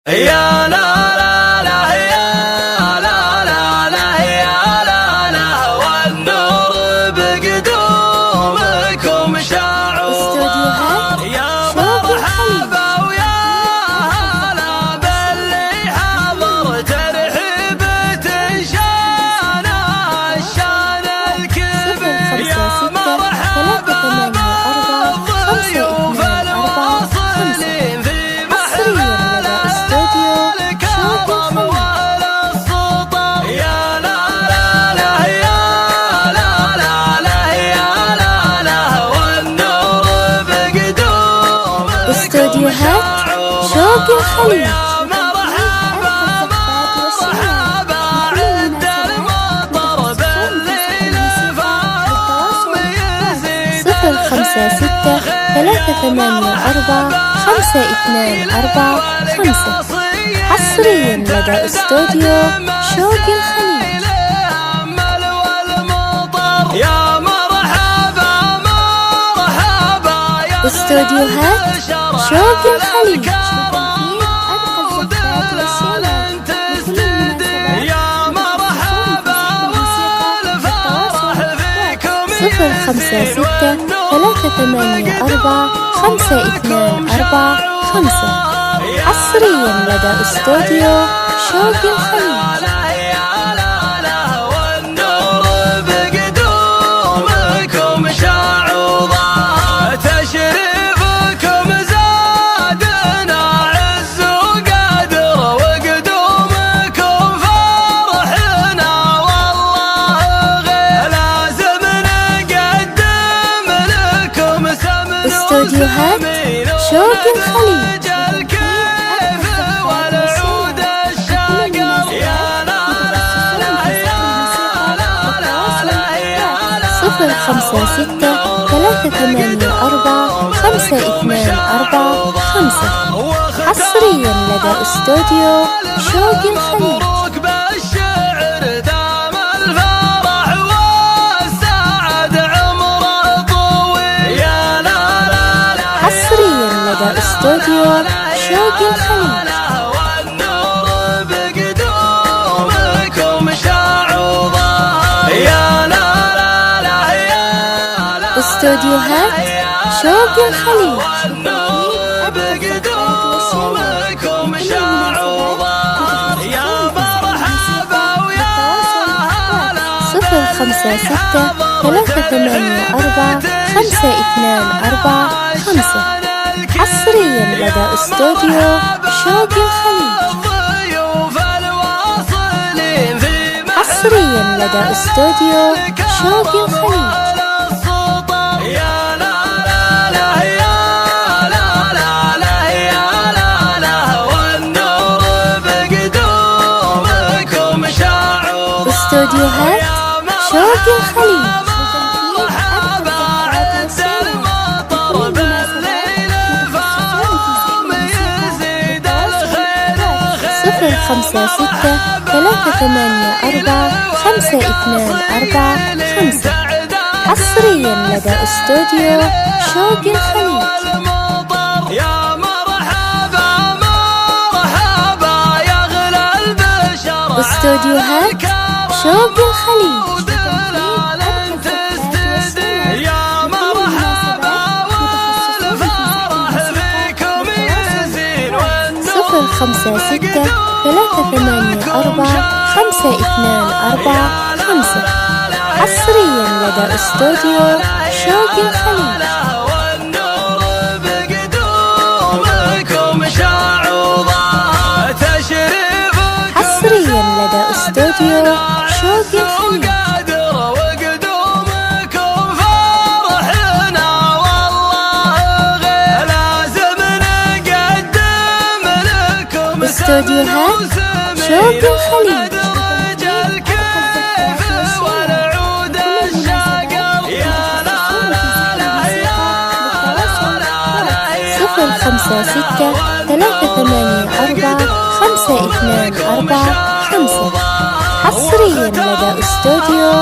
يا لا لا لا يا لا لا لا يا لا لا والنور بقدومكم شاعر يا مرحبا ويا هلا باللي حضر ترحيبة شان الشان الكبير يا مرحبا بالضيوف الواصلين في الكرم والسلطان يا لا لا لا يا لا لا لا يا لا لا والنور بقدومكم استوديوهات شوق الخليج. صفر خمسة ستة ثلاثة ثمانية أربعة خمسة اثنان أربعة خمسة. حصريا لدى استوديو شوق الخليج. يا مرحبا مرحبا يا استوديوهات شوق الخليج. صفر خمسة ستة ثلاثة ثمانية أربعة خمسة اثنان أربعة خمسة. حصريا لدى استوديو شوق الخليج. تشريفكم زادنا عز وقدر وقدومكم فرحنا والله غير لازم نقدم لكم سمن استوديوهات شوق الخليج. والعود الشاقر يا لا لا لا يا لا لا لا يا لا صفر خمسة ستة ثلاثة ثمانية أربعة خمسة اثنان أربعة خمسة. حصريا لدى استوديو شوق الخليج. مبروك بالشعر دام الفرح والسعد عمره طويل يا لا لا لا حصريا لدى استوديو شوق الخليج. والنور بقدومكم شاعوضا يا لا لا لا يا لا استوديوهات شوق الخليج. بقدومكم شاعوضا يا مرحبا ويا هلا صفر خمسة ستة ثلاثة ثمانية أربعة خمسة اثنان أربعة خمسة. حصريا لدى استوديو شوق الخليج. حصريا لدى استوديو شوق الخليج. استوديوهات شوق الخليج. صفر خمسة ستة ثلاثة ثمانية أربعة خمسة اثنان أربعة خمسة. حصريا لدى استوديو شوق الخليج. يا مرحبا مرحبا يا غلا البشر استوديوهات شوق الخليج. يا مرحبا والفرح فيكم يزين صفر خمسة ستة ثلاثة ثمانية أربعة خمسة اثنان أربعة خمسة. حصريا لدى استوديو شوق الخليج. والنور بقدومكم شاعوضا تشريفكم حصريا لدى استوديو شوق الخليج. وقدومكم فرحنا والله غير لازم نقدم لكم استوديوهات شوق الخليج. والعود الشاقر يا لا لا لا يا لا لا لا صفر خمسة ستة ثلاثة ثمانية أربعة خمسة اثنان أربعة خمسة. حصريا لدى استوديو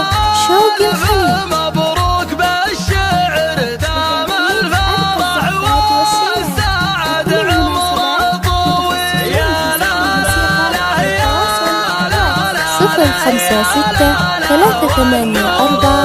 شوق الخليج. مبروك بالشعر دام الفرح والسعد عمره طويل يا 5 6 3 8 4